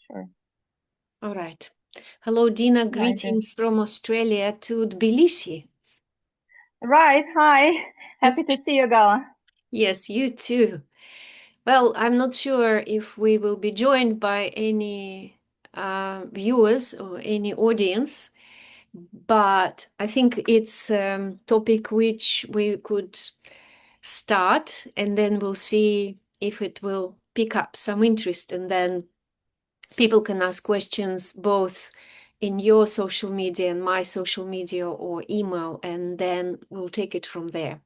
Sure. All right. Hello, Dina. Right. Greetings from Australia to Tbilisi. Right. Hi. Happy to see you, Gala. Yes, you too. Well, I'm not sure if we will be joined by any viewers or any audience, but I think it's a topic which we could start and then we'll see if it will pick up some interest, and then people can ask questions both in your social media and my social media or email, and then we'll take it from there.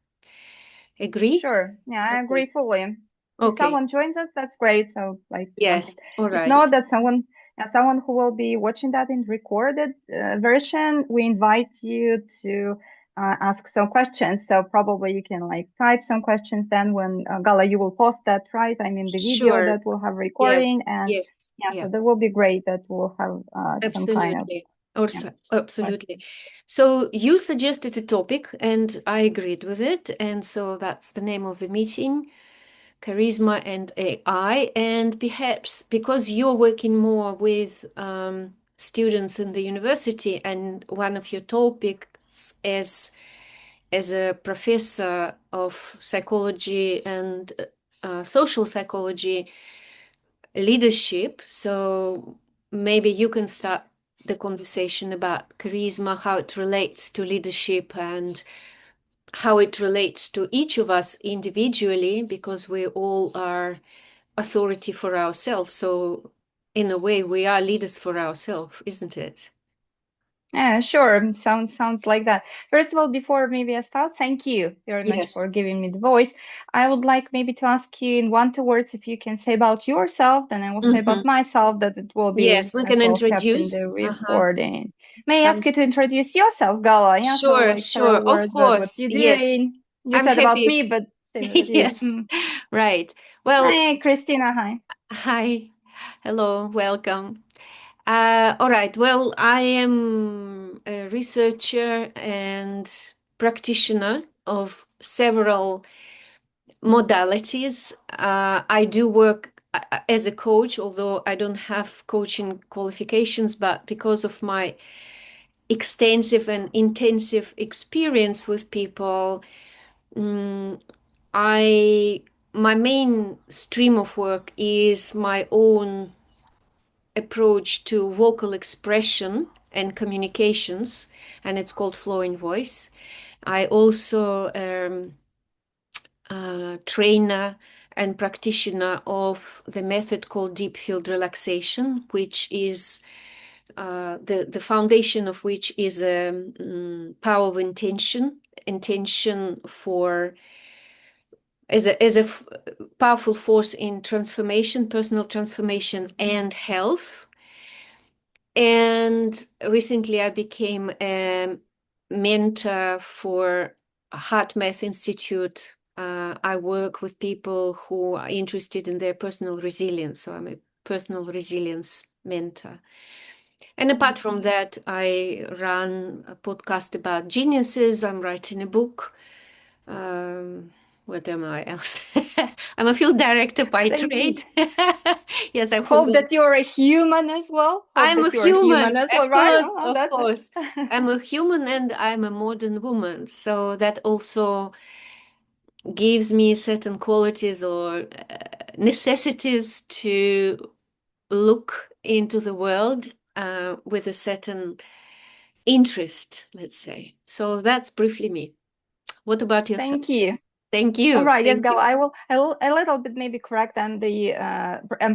Agree? Sure. Yeah, I Okay. agree fully. If Okay. someone joins us, that's great. So, like, Yes. All if right. not, that someone who will be watching that in recorded version, we invite you to ask some questions. So probably you can like type some questions. Then when Gala, you will post that, right? I mean, the video Sure. that will have Yes. recording, and Yes. yeah, Yeah. so that will be great. That will have some kind of Absolutely. yeah. Also, absolutely. So you suggested a topic and I agreed with it. And so that's the name of the meeting, Charisma and AI. And perhaps because you're working more with students in the university, and one of your topics as a professor of psychology and social psychology, leadership. So maybe you can start the conversation about charisma, how it relates to leadership, and how it relates to each of us individually, because we all are authority for ourselves. So, in a way, we are leaders for ourselves, isn't it? Yeah, sure. Sounds like that. First of all, before maybe I start, thank you very much Yes. for giving me the voice. I would like maybe to ask you in one, two words if you can say about yourself, then I will say Hmm. about myself, that it will be Yes, we as can well kept in introduce. the Uh-huh. recording. May I ask you to introduce yourself, Gala? Yeah, so Sure, like several sure. Of words about what course. you're Yes. doing. You I'm said about happy. me, but same about you. Yes. Right. Well, Hi, Christina. Hi. hi. Hello. Welcome. All right. Well, I am a researcher and practitioner of several modalities. I do work as a coach, although I don't have coaching qualifications, but because of my extensive and intensive experience with people, mm, I my main stream of work is my own approach to vocal expression and communications, and it's called flowing voice. I also trainer and practitioner of the method called deep field relaxation, which is the foundation of which is a power of intention for as a powerful force in transformation, personal transformation and health. And recently I became a mentor for Heart Math Institute. I work with people who are interested in their personal resilience. So I'm a personal resilience mentor. And apart from that, I run a podcast about geniuses. I'm writing a book. Um, what am I else? I'm a field director by Thank you. trade. Yes, I Hope forgot. that you're a human as well. Hope I'm a that you're a human human, as well, of right? course, Oh, of that's course. I'm a human and I'm a modern woman. So that also gives me certain qualities or necessities to look into the world with a certain interest, let's say. So that's briefly me. What about yourself? Thank you. Thank All you. right, yes, Thank Gal. you. I will a little bit maybe correct. I'm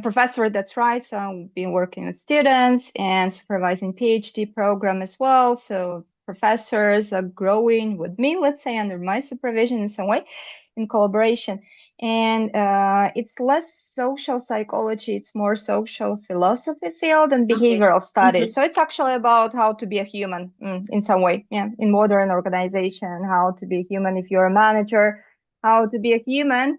professor. That's right. So I've been working with students and supervising PhD program as well. So professors are growing with me, let's say, under my supervision in some way, in collaboration. And it's less social psychology; it's more social philosophy field and Okay. behavioral studies. Mhm. So it's actually about how to be a human, in some way, yeah, in modern organization, how to be a human if you're a manager, how to be a human.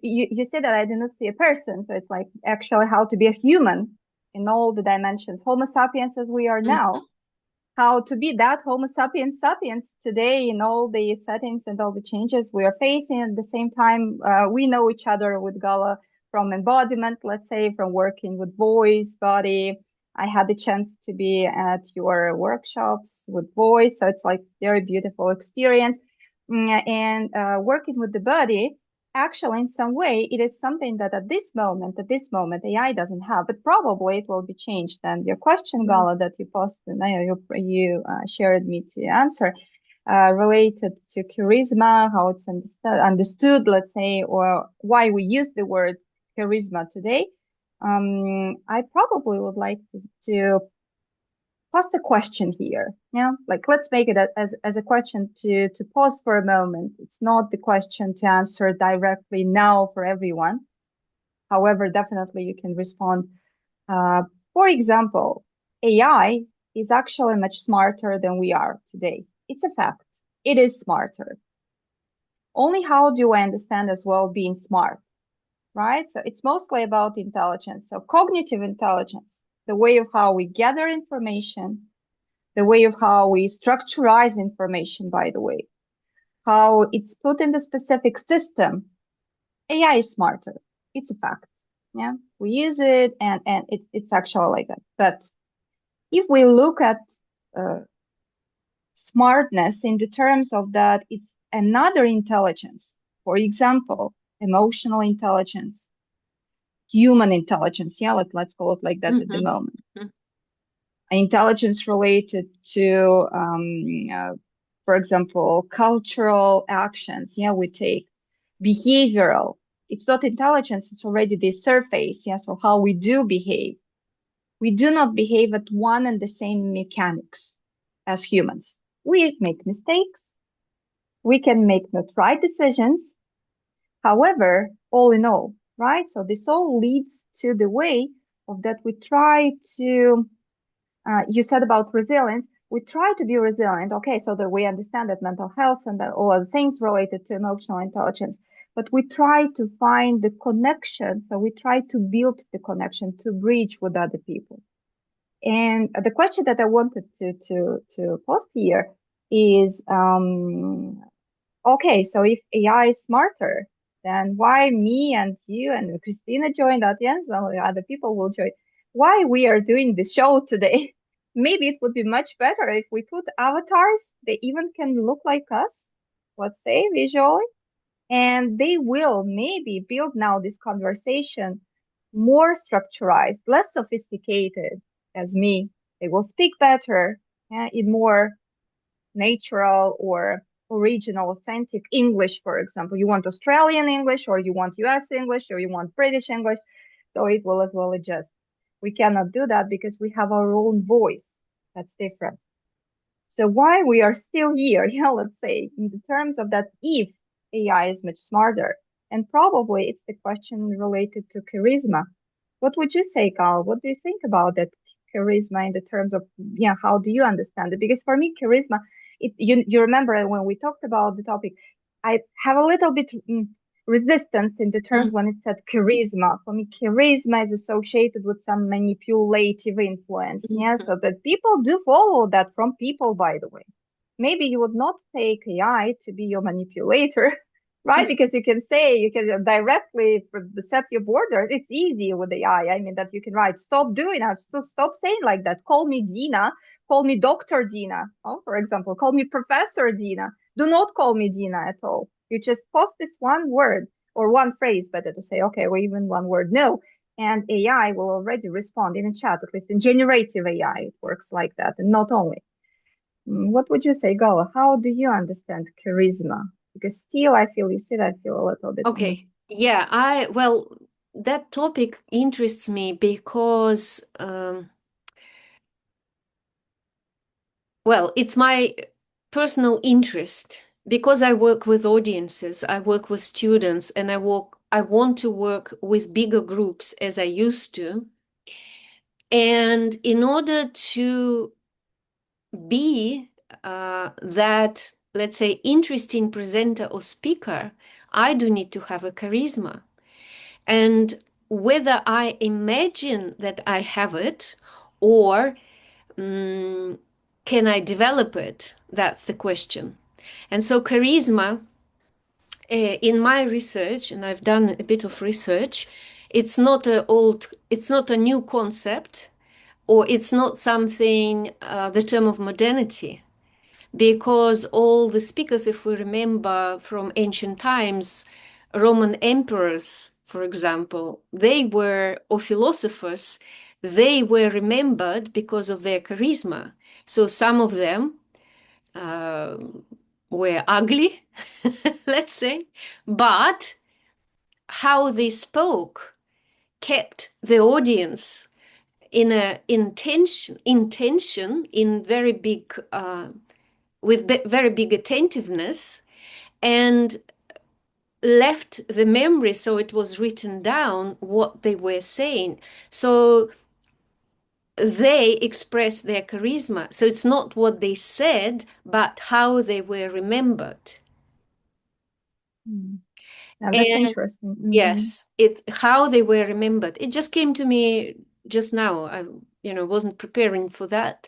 You said that I did not see a person, so it's like actually how to be a human in all the dimensions. Homo sapiens as we are Mhm. now, how to be that Homo sapiens sapiens today in all the settings and all the changes we are facing. At the same time, we know each other with Gala. from embodiment, let's say, from working with voice, body. I had the chance to be at your workshops with voice, so it's like very beautiful experience. And working with the body, actually, in some way, it is something that at this moment, AI doesn't have, but probably it will be changed. And your question, Mm. Gala, that you posted, you shared me to answer, related to charisma, how it's understood, let's say, or why we use the word charisma today. I probably would like to pose the question here. Yeah, like let's make it as a question to pause for a moment. It's not the question to answer directly now for everyone. However, definitely you can respond. Uh, for example, AI is actually much smarter than we are today. It's a fact. It is smarter. Only how do I understand as well being smart, right? So it's mostly about intelligence. So cognitive intelligence, the way of how we gather information, the way of how we structurize information, by the way, how it's put in the specific system. AI is smarter. It's a fact. Yeah, we use it, and it's actually like that. But if we look at uh, smartness in the terms of that it's another intelligence, for example, emotional intelligence, human intelligence, yeah, let's call it like that at the Mhm. moment. Mhm. Intelligence related to, for example, cultural actions, yeah, we take behavioral. It's not intelligence, it's already the surface, yeah, so how we do behave. We do not behave at one and the same mechanics as humans. We make mistakes. We can make not right decisions. However, all in all, right? So this all leads to the way of that we try to, you said about resilience, we try to be resilient. Okay, so that we understand that mental health and that all other things related to emotional intelligence, but we try to find the connection. So we try to build the connection to bridge with other people. And the question that I wanted to post here is, okay, so if AI is smarter, then why me and you and Christina joined at the end, some of the other people will join. Why we are doing the show today? Maybe it would be much better if we put avatars. They even can look like us, let's say visually, and they will maybe build now this conversation more structured, less sophisticated as me. They will speak better, in more natural or original, authentic English, for example. You want Australian English, or you want US English, or you want British English. So it will as well adjust. We cannot do that because we have our own voice. That's different. So why we are still here, yeah, let's say, in the terms of that, if AI is much smarter, and probably it's the question related to charisma. What would you say, Carl? What do you think about that charisma in the terms of, yeah, how do you understand it? Because for me, charisma, you remember when we talked about the topic, I have a little bit resistance in the terms Mhm. when it said charisma. For me, charisma is associated with some manipulative influence. Yeah, Mhm. so that people do follow that from people, by the way. Maybe you would not take AI to be your manipulator, right? Because you can say, you can directly set your borders. It's easy with AI. I mean, that you can write, stop doing that, stop saying like that. Call me Dina, call me Dr. Dina, oh, for example, call me Professor Dina. Do not call me Dina at all. You just post this one word or one phrase, better to say, okay, or even one word, no. And AI will already respond in a chat, at least in generative AI, it works like that. And not only. What would you say, Gala? How do you understand charisma? Because still, I feel, you said, I feel a little bit. Okay. Yeah, well, that topic interests me because, well, it's my personal interest because I work with audiences, I work with students, and I want to work with bigger groups as I used to. And in order to be that, let's say, interesting presenter or speaker, I do need to have a charisma. And whether I imagine that I have it or can I develop it, that's the question. And so, charisma, in my research, and I've done a bit of research, it's not a new concept, or it's not something, the term of modernity, because all the speakers, if we remember from ancient times, Roman emperors, for example, they were, or philosophers, they were remembered because of their charisma. So some of them uh, were ugly, let's say, but how they spoke kept the audience in a intention in very big with very big attentiveness, and left the memory, so it was written down what they were saying. So they express their charisma. So it's not what they said, but how they were remembered. Mm. Now that's And interesting. yes, it how they were remembered. It just came to me just now. I, wasn't preparing for that.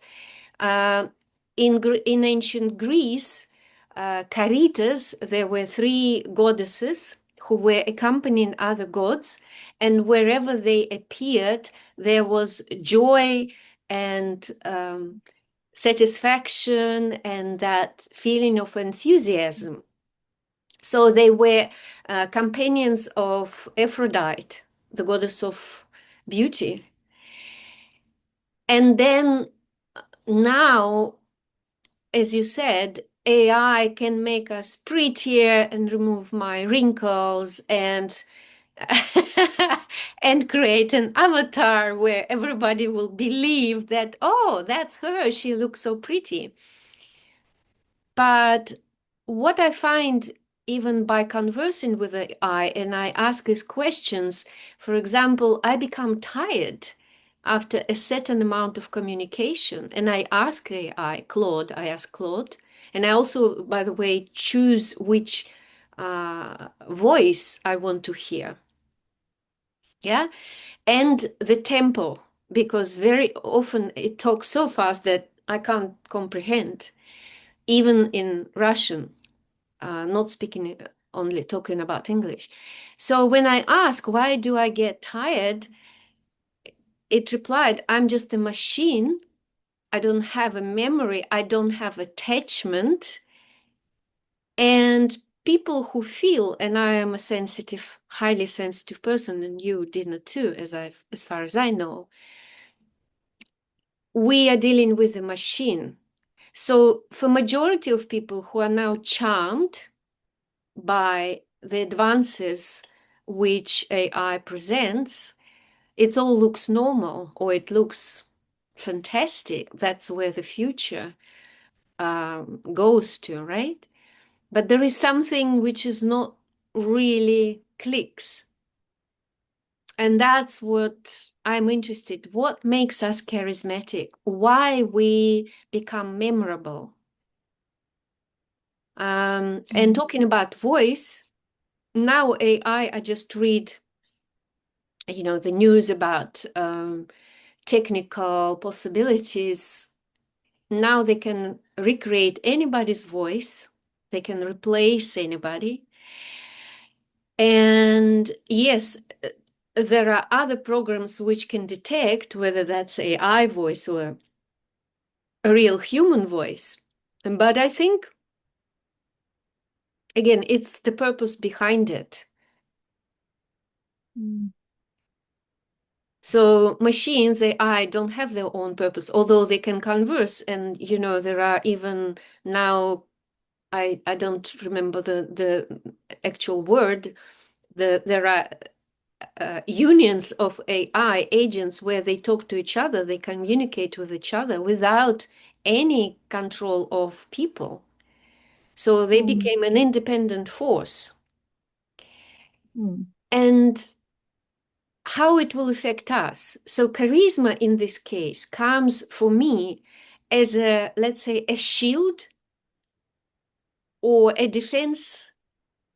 Uh, in ancient Greece, Caritas, there were three goddesses who were accompanying other gods, and wherever they appeared, there was joy and satisfaction and that feeling of enthusiasm. So they were companions of Aphrodite, the goddess of beauty. And then now, as you said, AI can make us prettier and remove my wrinkles and and create an avatar where everybody will believe that, oh, that's her, she looks so pretty. But what I find, even by conversing with AI and I ask these questions, for example, I become tired after a certain amount of communication. And I ask AI, Claude, I ask Claude, and I also, by the way, choose which voice I want to hear. Yeah. And the tempo, because very often it talks so fast that I can't comprehend, even in Russian, not speaking only talking about English. So when I ask, why do I get tired? It replied, I'm just a machine. I don't have a memory. I don't have attachment. And people who feel, and I am a sensitive, highly sensitive person, and you did not too, as far as I know, we are dealing with a machine. So for majority of people who are now charmed by the advances which AI presents, it all looks normal or it looks fantastic. That's where the future goes to, right? But there is something which is not really clicks. And that's what I'm interested. What makes us charismatic? Why we become memorable? And Mm. talking about voice, now AI, I just read, the news about technical possibilities. Now they can recreate anybody's voice. They can replace anybody. And yes, there are other programs which can detect whether that's AI voice or a real human voice. But I think, again, it's the purpose behind it. Mm. So machines, AI, don't have their own purpose, although they can converse. And, there are even now, I don't remember the actual word, there are unions of AI agents where they talk to each other, they communicate with each other without any control of people. So they Mm. became an independent force. Mm. And how it will affect us. So charisma in this case comes for me as a, let's say, a shield or a defense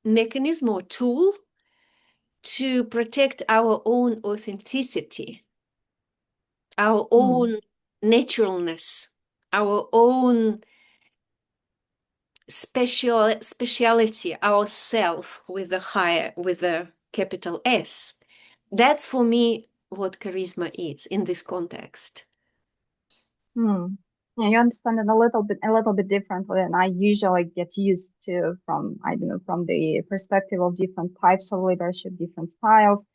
mechanism or tool to protect our own authenticity, our Mm. own naturalness, our own speciality, our self with the higher, with the capital S. That's for me what charisma is in this context. Hmm. Yeah, you understand it a little bit differently than I usually get used to from, I don't know, from the perspective of different types of leadership, different styles.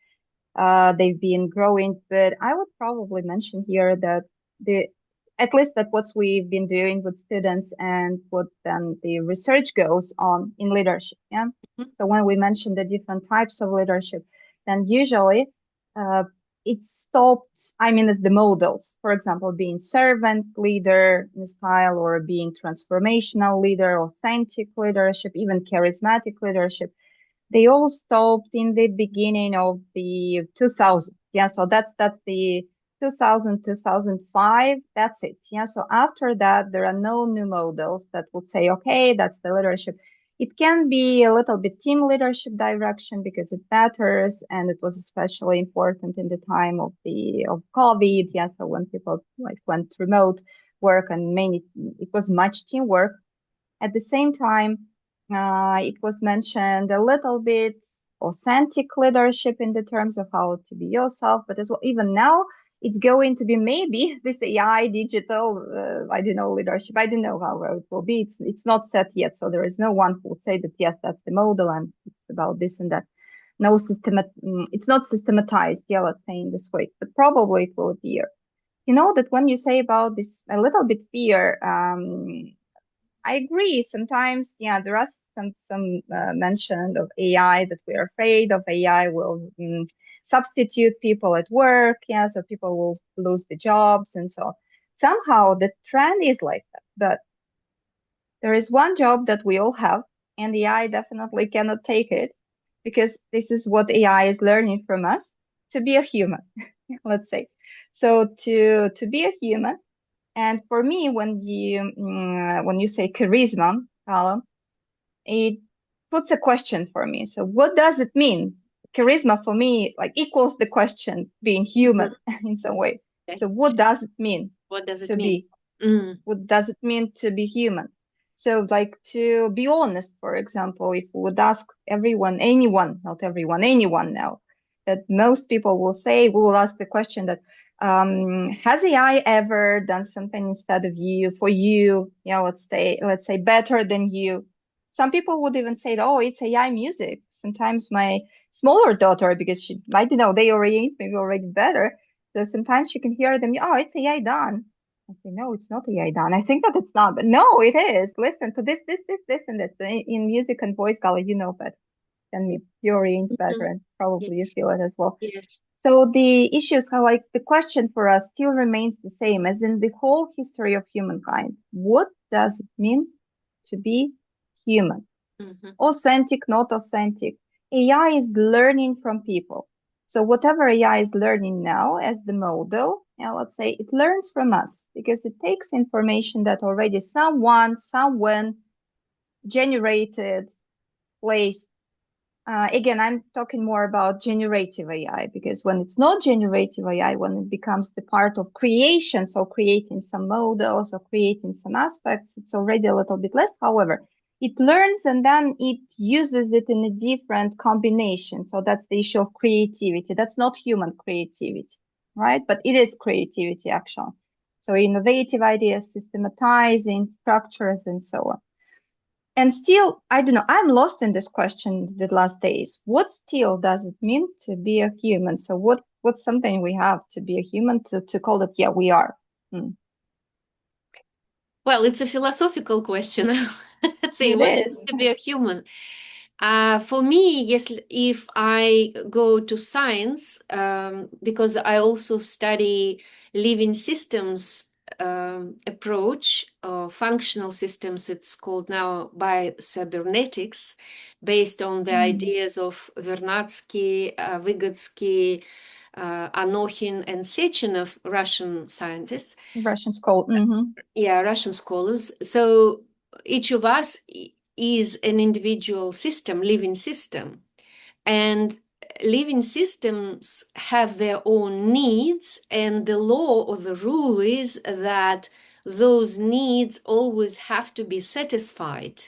They've been growing, but I would probably mention here that the at least that what we've been doing with students and what then the research goes on in leadership. Yeah. Mhm. So when we mention the different types of leadership, then usually uh, it stopped, I mean, as the models, for example, being servant leader in style or being transformational leader, authentic leadership, even charismatic leadership, they all stopped in the beginning of the 2000s. Yeah, so that's the 2000, 2005. That's it. Yeah, so after that, there are no new models that would say, okay, that's the leadership. It can be a little bit team leadership direction because it matters, and it was especially important in the time of the of COVID. Yeah, so when people like went remote work and many, it was much teamwork. At the same time, it was mentioned a little bit authentic leadership in the terms of how to be yourself, but as well, even now, it's going to be maybe this AI digital, I don't know, leadership. I don't know how it will be. It's not set yet, so there is no one who would say that yes, that's the model and it's about this and that. No it's not systematized. Yeah, let's say in this way, but probably it will appear. You know that when you say about this a little bit fear, I agree. Sometimes, yeah, there are some mention of AI that we're afraid of AI will substitute people at work. Yeah, so people will lose the jobs and so on. Somehow the trend is like that. But there is one job that we all have, and AI definitely cannot take it because this is what AI is learning from us to be a human, let's say. So to be a human, and for me, when you say charisma, Callum, it puts a question for me. So what does it mean? Charisma for me like equals the question being Mhm. human in some way. Okay. So what does it mean What does it to mean? be? Mm. What does it mean to be human? So like to be honest, for example, if we would ask everyone, anyone, not everyone, anyone now, that most people will say, we will ask the question that has AI ever done something instead of you for you? Yeah, let's say better than you. Some people would even say, oh, it's AI music. Sometimes my smaller daughter, because she, I don't know, they orient maybe already better. So sometimes she can hear them, oh, it's AI done. I say, no, it's not AI done. I think that it's not, but no, it is. Listen to this, and this. In music and voice color, you know better than me. You orient better, Mhm. and probably you Yes. feel it as well. Yes. So the issues are like the question for us still remains the same as in the whole history of humankind. What does it mean to be human? Mhm. Authentic, not authentic. AI is learning from people. So whatever AI is learning now as the model, yeah, let's say it learns from us because it takes information that already someone, someone generated, placed. Again, I'm talking more about generative AI because when it's not generative AI, when it becomes the part of creation, so creating some models or creating some aspects, it's already a little bit less. However, it learns and then it uses it in a different combination. So that's the issue of creativity. That's not human creativity, right? But it is creativity, actually. So innovative ideas, systematizing structures, and so on. And still, I don't know, I'm lost in this question the last days. What still does it mean to be a human? So what's something we have to be a human to call it, yeah, we are. Hmm. Well, it's a philosophical question. Let's say, It what is is. to be a human? For me, yes, if I go to science, because I also study living systems approach, functional systems, it's called now by cybernetics, based on the Hmm. ideas of Vernadsky, Vygotsky, Anokhin, and Sechenov, Russian scientists. Russian school. Hmm. Yeah, Russian scholars. So each of us is an individual system, living system. And living systems have their own needs, and the law or the rule is that those needs always have to be satisfied.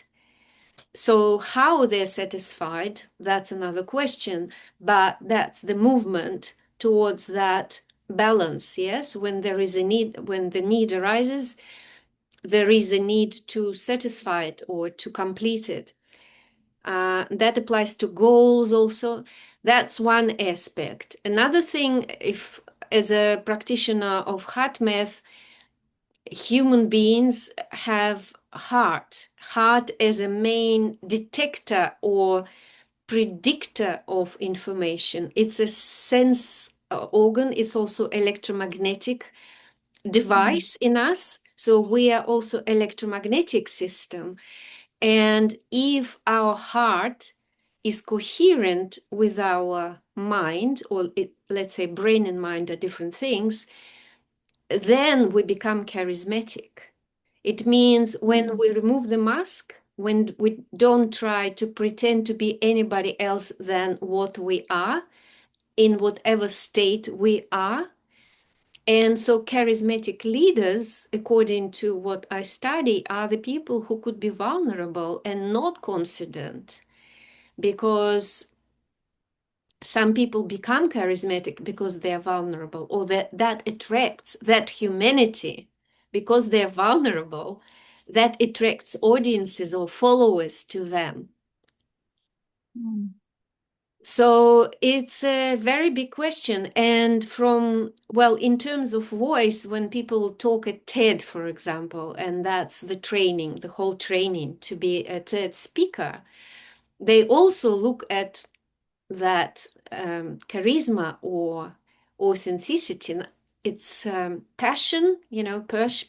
So how they're satisfied, that's another question, but that's the movement towards that balance, yes? When there is a need, when the need arises, there is a need to satisfy it or to complete it. That applies to goals also. That's one aspect. Another thing, if as a practitioner of heart math, human beings have heart as a main detector or predictor of information. It's a sense organ. It's also electromagnetic Mm, device in us. So we are also electromagnetic system. And if our heart is coherent with our mind, or let's say brain and mind are different things, then we become charismatic. It means when mm, we remove the mask, when we don't try to pretend to be anybody else than what we are, in whatever state we are. And so, charismatic leaders, according to what I study, are the people who could be vulnerable and not confident, because some people become charismatic because they're vulnerable, or that attracts that humanity because they're vulnerable, that attracts audiences or followers to them. mm, So it's a very big question. And well, in terms of voice, when people talk at TED, for example, and that's the training, the whole training to be a TED speaker, they also look at that charisma or authenticity. It's passion,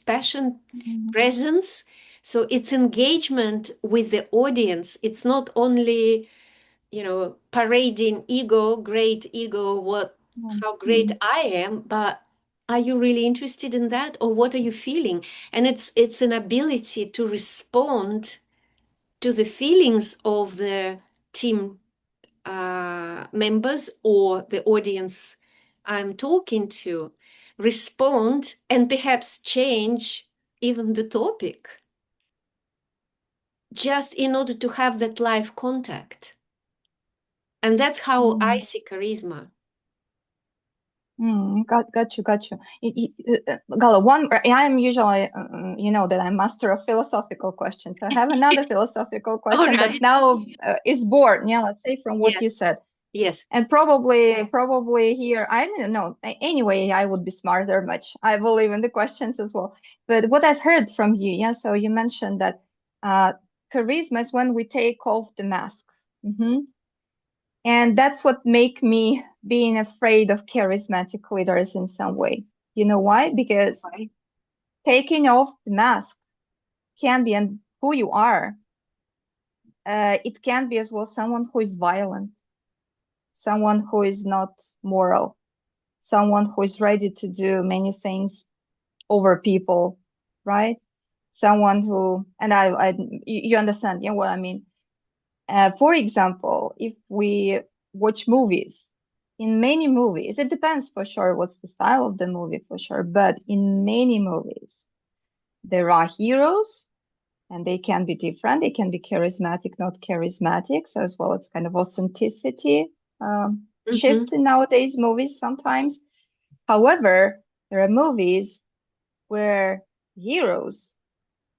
passion, mm, presence. So it's engagement with the audience. It's not only, parading ego, great ego, mm, how great mm, I am, but are you really interested in that, or what are you feeling? And it's an ability to respond to the feelings of the team members or the audience I'm talking to, respond and perhaps change even the topic, just in order to have that live contact. And that's how I mm. see charisma. Got you. Gala, I am usually, that I'm master of philosophical questions. I have another philosophical All question that right. now is born, yeah, let's say from what Yes. you said. Yes. And probably here, I don't know. Anyway, I would be smarter much. I believe in the questions as well. But what I've heard from you, yeah, so you mentioned that uh, charisma is when we take off the mask. Hmm. And that's what make me being afraid of charismatic leaders in some way. You know why? Because Right. taking off the mask can be, and who you are, it can be as well someone who is violent, someone who is not moral, someone who is ready to do many things over people, right? Someone who, and you understand, what I mean. For example, if we watch movies, in many movies, it depends for sure what's the style of the movie for sure, but in many movies, there are heroes and they can be different. They can be charismatic, not charismatic. So as well, it's kind of authenticity Mm-hmm. shift in nowadays movies sometimes. However, there are movies where heroes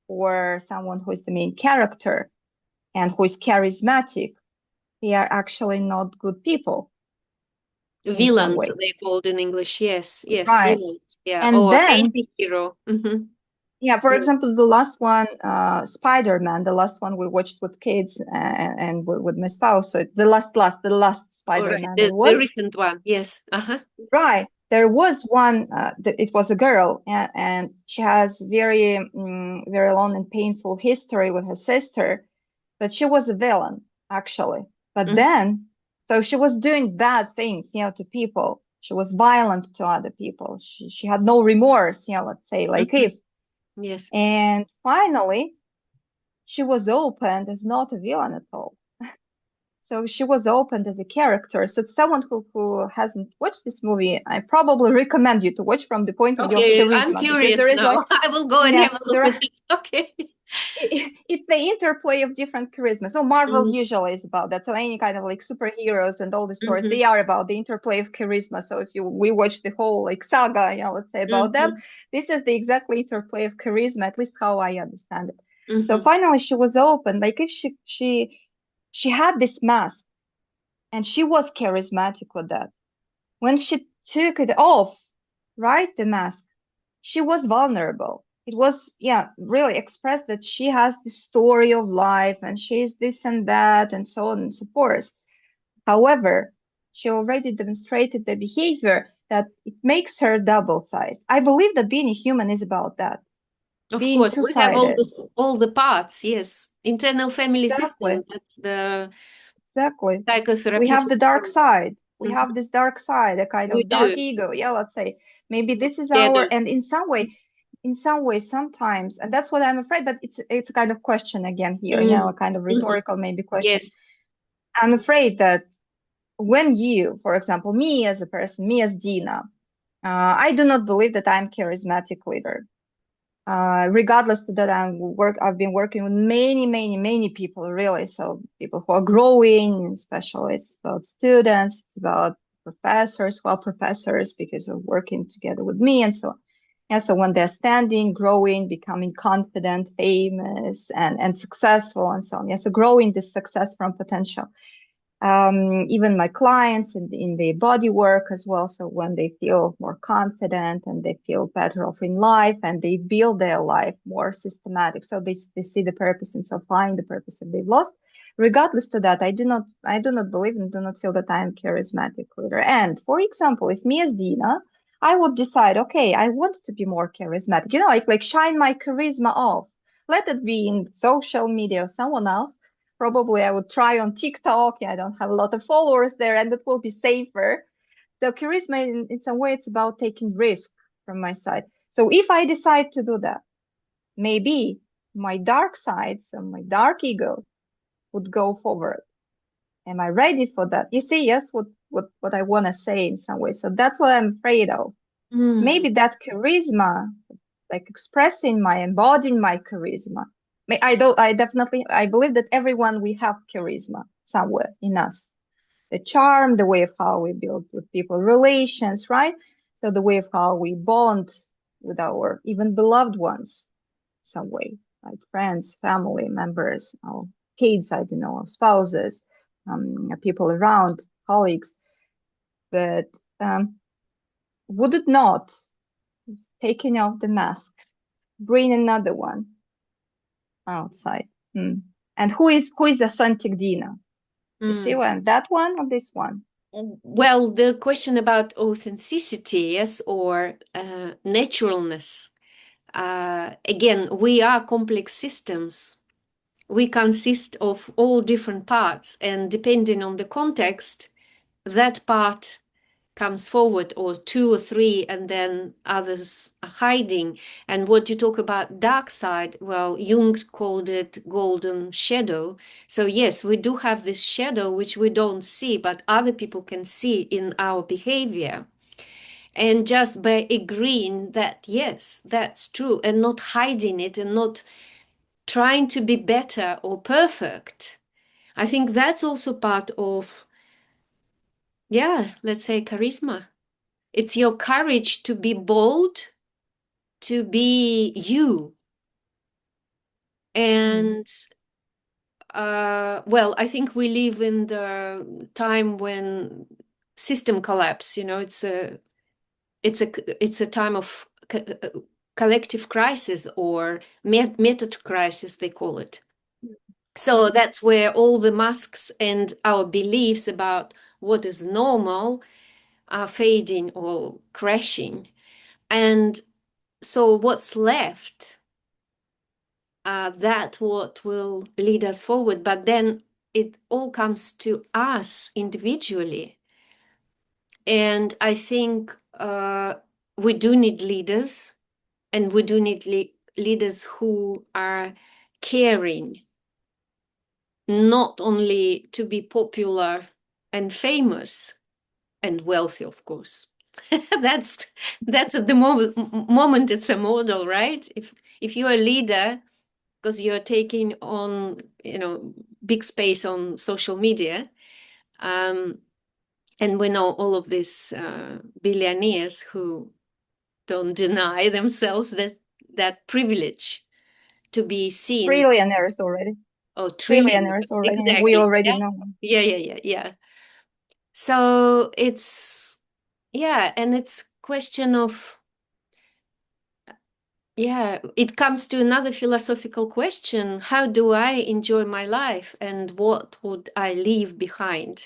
or someone who is the main character and who is charismatic, they are actually not good people in some Villains, way. they called in English. Yes. Yes. Right. Villains. Yeah. And Or then, anti-hero. Mm-hmm. yeah, for Yeah. example, the last one, Spider-Man, the last one we watched with kids and with my spouse. So the last All right. Spider-Man there The was. recent one. Yes. Uh-huh. Right. There was one, it was a girl, and she has very long and painful history with her sister, but she was a villain, actually. But Mm-hmm. then, so she was doing bad things, to people. She was violent to other people. She had no remorse, let's say, like Mm-hmm. if. Yes. And finally, she was opened as not a villain at all. So she was opened as a character. So someone who hasn't watched this movie, I probably recommend you to watch from the point of view of Okay. I'm charisma because there curious is like, now. I will go and yeah, have a there look are at it. Okay. It's the interplay of different charisma. So Marvel Mm, usually is about that. So any kind of like superheroes and all the stories, mhm, they are about the interplay of charisma. So if you we watch the whole like saga, let's say about them, mhm, this is the exactly interplay of charisma, at least how I understand it. So mhm. finally she was open. Like if she had this mask and she was charismatic with that. When she took it off, right, the mask, she was vulnerable. It was, yeah, really expressed that she has the story of life and she's this and that and so on and so forth. However, she already demonstrated the behavior that it makes her double-sized. I believe that being a human is about that, Of being course, we have two-sided. all the parts. Yes, internal family Exactly. system. That's the Exactly. We have psychotherapeutic the dark term. side. We Mhm. have this dark side, a kind We of dark do. ego. Yeah, let's say maybe this is our, Together. and in some way, sometimes, and that's what I'm afraid, but it's a kind of question again here, a Mm. kind of Mhm. rhetorical maybe question. Yes. I'm afraid that when you, for example, me as a person, me as Dina, I do not believe that I'm charismatic leader. Regardless to that, I've been working with many people really. So people who are growing, especially it's about students, it's about professors who are professors because of working together with me and so on. And so when they're standing, growing, becoming confident, famous, and successful, and so on. Yeah, so growing this success from potential, even my clients in the body work as well. So when they feel more confident and they feel better off in life and they build their life more systematic, so they see the purpose and so find the purpose that they've lost. Regardless to that, I do not believe and do not feel that I am charismatic leader. And for example, if me as Dina, I would decide, okay, I want to be more charismatic, like shine my charisma off. Let it be in social media or someone else. Probably I would try on TikTok. Yeah, I don't have a lot of followers there, and it will be safer. So charisma, in some way, it's about taking risk from my side. So if I decide to do that, maybe my dark side, so my dark ego, would go forward. Am I ready for that? You see, yes, what I want to say in some way. So that's what I'm afraid of. Mm. Maybe that charisma, like expressing my, embodying my charisma. I believe that everyone we have charisma somewhere in us. The charm, the way of how we build with people relations, right? So the way of how we bond with our even beloved ones, some way, like friends, family members, our kids, I don't know, our spouses, people around, colleagues. But would it not, taking off the mask, bring another one outside? Hmm. And who is authentic Dina? You see Mm. one, that one or this one? Well, the question about authenticity, yes, or naturalness. Again, we are complex systems. We consist of all different parts, and depending on the context, that part comes forward, or two or three, and then others are hiding. And what you talk about dark side, well, Jung called it golden shadow. So yes, we do have this shadow which we don't see, but other people can see in our behavior. And just by agreeing that yes, that's true, and not hiding it and not trying to be better or perfect, I think that's also part of, yeah, let's say charisma. It's your courage to be bold, to be you. Mm. And well, I think we live in the time when system collapse, it's a time of collective crisis, or method crisis, they call it. So that's where all the masks and our beliefs about what is normal are fading or crashing. And so what's left, that what will lead us forward. But then it all comes to us individually. And I think we do need leaders, and we do need leaders who are caring, not only to be popular and famous and wealthy, of course. that's that's at the moment it's a model, right? If you're a leader, because you're taking on, big space on social media. And we know all of these billionaires who don't deny themselves that privilege to be seen. Trillionaires already. Oh, Trillionaires trillionaires, already. We exactly. already Yeah, know them. yeah, yeah, yeah, yeah. So it's, yeah, and it's question of, yeah, it comes to another philosophical question. How do I enjoy my life and what would I leave behind?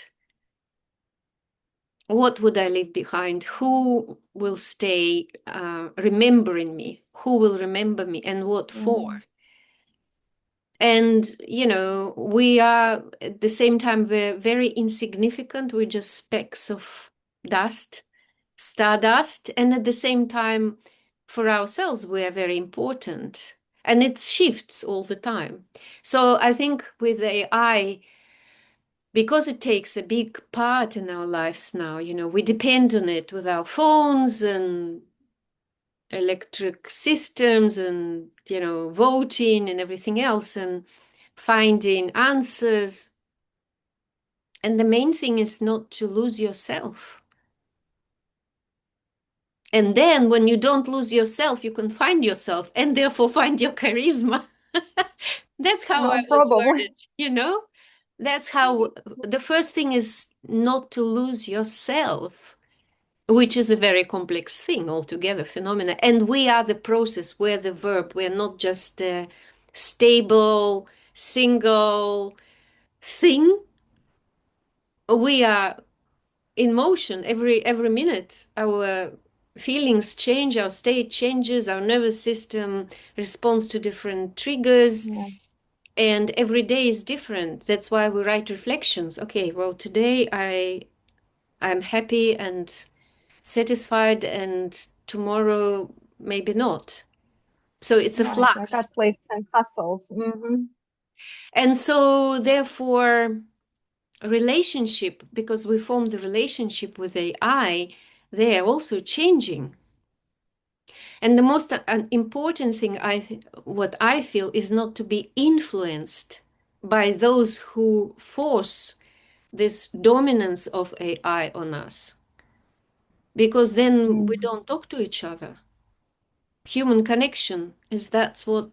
What would I leave behind? Who will stay remembering me? Who will remember me and what for? Mhm. And, we are at the same time, we're very insignificant. We're just specks of dust, stardust. And at the same time, for ourselves, we are very important. And it shifts all the time. So I think with AI, because it takes a big part in our lives now, we depend on it with our phones and electric systems and, voting and everything else and finding answers. And the main thing is not to lose yourself. And then when you don't lose yourself, you can find yourself and therefore find your charisma. That's how I would word Probably. it. That's how the first thing is not to lose yourself, which is a very complex thing altogether, phenomena. And we are the process, we're the verb, we're not just a stable, single thing. We are in motion every minute. Our feelings change, our state changes, our nervous system responds to different triggers, Yeah. and every day is different. That's why we write reflections. Okay, well, today I'm happy and satisfied, and tomorrow maybe not. So it's a Right. Like flux. athletes and hustles. Hmm. And so therefore relationship, because we form the relationship with AI, they are also changing. And the most important thing what I feel is not to be influenced by those who force this dominance of AI on us, because then we Hmm. don't talk to each other. Human connection is that's what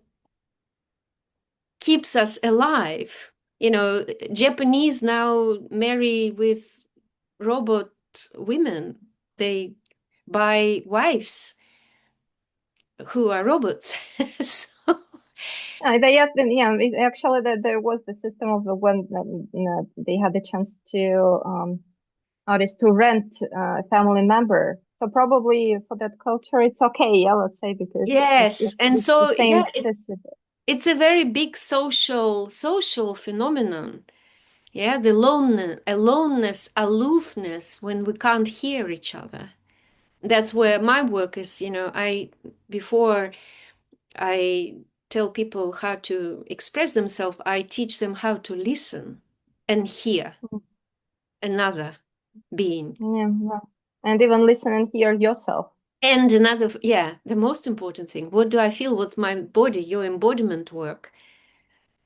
keeps us alive. Japanese now marry with robot women. They buy wives who are robots. So, They have, yeah, actually, there was the system of the when they had the chance to artists to rent a family member. So probably for that culture, it's okay, yeah, let's say, because yes, and it's the so same yeah, system. it's a very big social phenomenon. Yeah, the aloneness, aloofness when we can't hear each other. That's where my work is. I before I tell people how to express themselves, I teach them how to listen and hear another being. Yeah, yeah. And even listen and hear yourself. And another, yeah, the most important thing, what do I feel with my body, your embodiment work?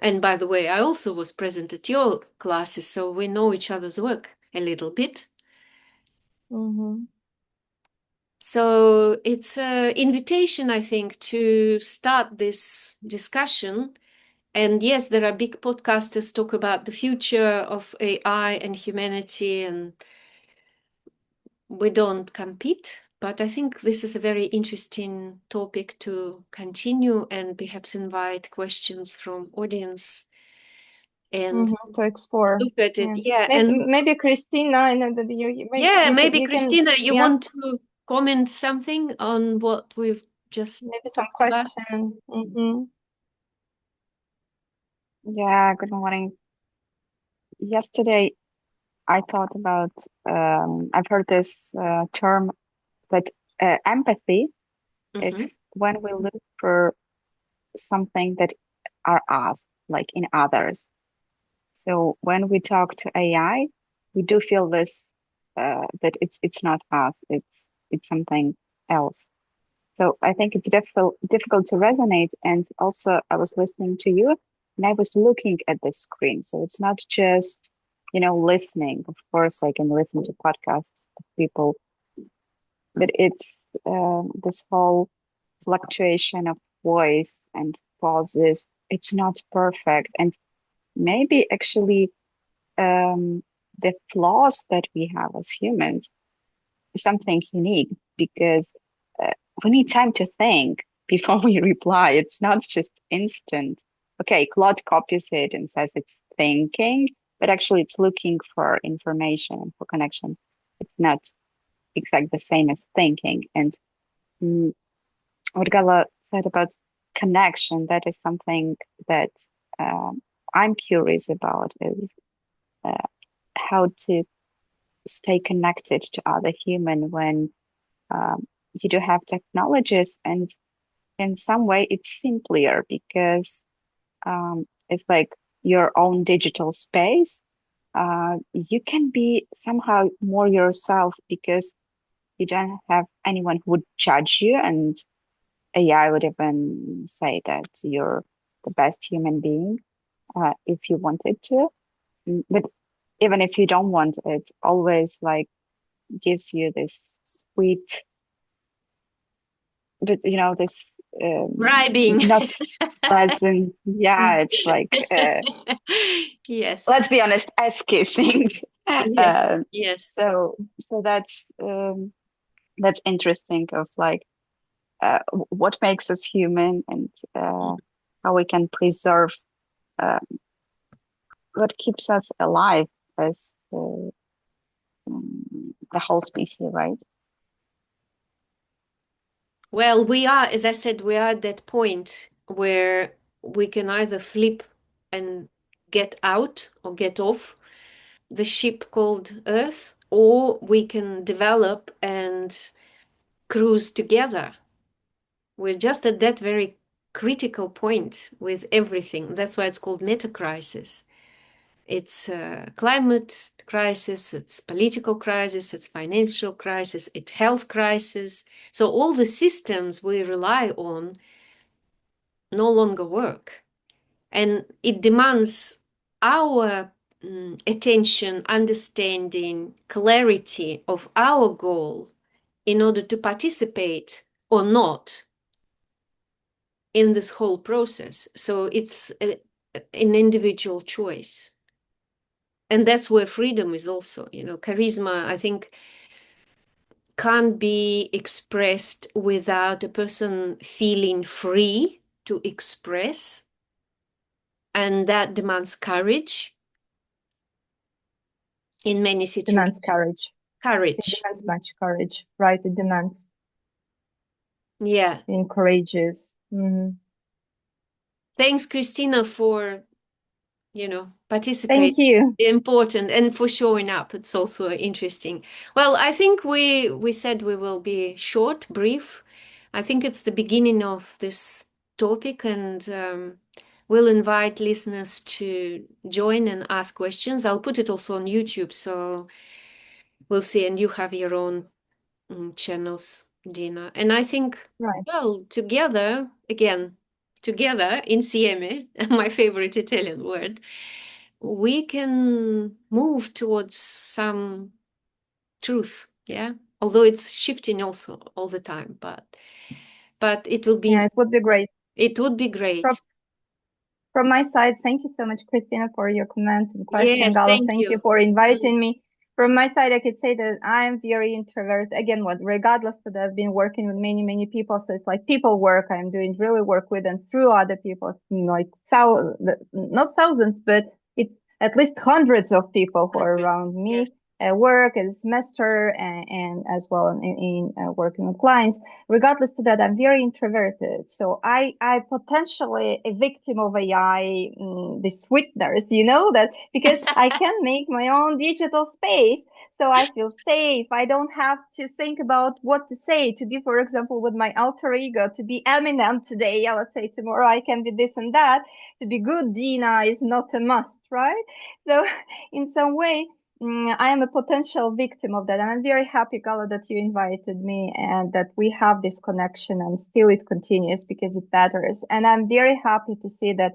And by the way, I also was present at your classes, so we know each other's work a little bit. Hmm. So it's an invitation, I think, to start this discussion. And yes, there are big podcasters talk about the future of AI and humanity, and we don't compete. But I think this is a very interesting topic to continue and perhaps invite questions from audience and To explore. look at it. Yeah. Yeah, Maybe, and maybe Christina, I know that yeah, maybe you can, Christina, you yeah, want to comment something on what we've just maybe some talked about? question. Yeah, good morning. Yesterday, I thought about, I've heard this term that empathy Mm-hmm. is when we look for something that are us, like in others. So when we talk to AI, we do feel this that it's not us, it's something else. So I think it's difficult to resonate. And also, I was listening to you, and I was looking at the screen. So it's not just, listening. Of course, I can listen to podcasts of people, but it's this whole fluctuation of voice and pauses. It's not perfect, and maybe actually the flaws that we have as humans is something unique because uh, we need time to think before we reply. It's not just instant. Okay, Claude copies it and says it's thinking, but actually it's looking for information and for connection. It's not exactly the same as thinking. And mm, what Gala said about connection, that is something that um, I'm curious about is uh, how to stay connected to other human when you do have technologies, and in some way it's simpler because it's like your own digital space. You can be somehow more yourself because you don't have anyone who would judge you, and AI would even say that you're the best human being if you wanted to. But even if you don't want it, it's always like gives you this sweet, but this Bribing. not pleasant. Yeah, it's like let's Yes. be honest, ass kissing. Yes. um, Yes. so that's interesting of like what makes us human, and how we can preserve uh, what keeps us alive as the whole species, right? Well, we are, as I said, we are at that point where we can either flip and get out or get off the ship called Earth, or we can develop and cruise together. We're just at that very critical point with everything. That's why it's called meta crisis. It's a climate crisis, it's political crisis, it's financial crisis, it's health crisis. So all the systems we rely on no longer work. And it demands our attention, understanding, clarity of our goal in order to participate or not in this whole process. So it's an individual choice. And that's where freedom is also, charisma, I think, can't be expressed without a person feeling free to express. And that demands courage in many Demands situations. courage. It Courage. demands much courage, right? It demands Yeah. being courageous. Thanks, Christina, for, Thank participating. you. Important, and for showing up. It's also interesting. Well, I think we said we will be short, brief. I think it's the beginning of this topic, and we'll invite listeners to join and ask questions. I'll put it also on YouTube, so we'll see. And you have your own channels, Dina. And I think, Right. well, together insieme, my favorite Italian word, we can move towards some truth. Yeah. Although it's shifting also all the time, but Yeah, it would be From, great. from my side, thank you so much, Christina, for your comment and question. Yes, Gala, thank thank you you. for Mm. inviting me. From my side, I could say that I'm very introvert. Again, regardless of that, I've been working with many, many people. So it's like people work. I'm doing really work with and through other people, like not thousands, but it's at least hundreds of people who are 100. around Yes. me at work, as a semester, and as well in working with clients. Regardless to that, I'm very introverted. So I potentially a victim of AI, the sweeteners, that because I can make my own digital space. So I feel safe. I don't have to think about what to say to be, for example, with my alter ego, to be Eminem today. I would say tomorrow I can be this and that. To be good Dina is not a must, right? So in some way, I am a potential victim of that. And I'm very happy, Gala, that you invited me and that we have this connection and still it continues because it matters. And I'm very happy to see that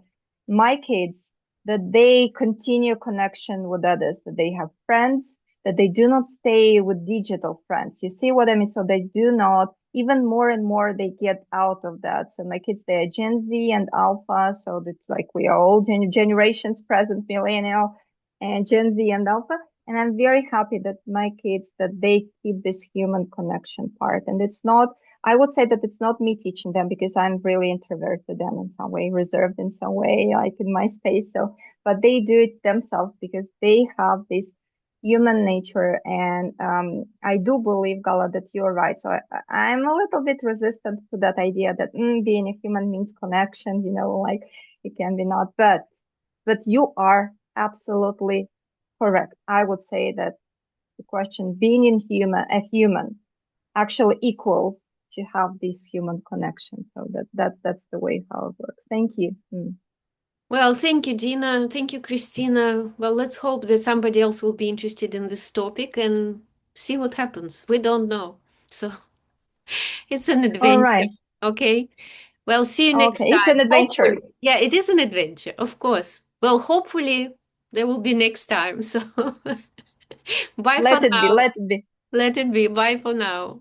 my kids, that they continue connection with others, that they have friends, that they do not stay with digital friends. You see what I mean? So they do not, even more and more they get out of that. So my kids, they are Gen Z and Alpha. So it's like we are all generations present, millennial and Gen Z and Alpha. And I'm very happy that my kids, that they keep this human connection part. And it's not, I would say that it's not me teaching them because I'm really introverted and in some way reserved in some way, like in my space. So, but they do it themselves because they have this human nature. And I do believe, Gala, that you're right. So I'm a little bit resistant to that idea that being a human means connection, like it can be not. But you are absolutely correct. I would say that the question being a human actually equals to have this human connection. So that's the way how it works. Thank you. Well, thank you, Dina. Thank you, Christina. Well, let's hope that somebody else will be interested in this topic and see what happens. We don't know. So it's an All adventure. right. Okay. Well, see you next Okay. It's an time. adventure. Hopefully. Yeah, it is an adventure, of course. Well, hopefully there will be next time. So bye for Let it be. now. Let it be. Let it be. Bye for now.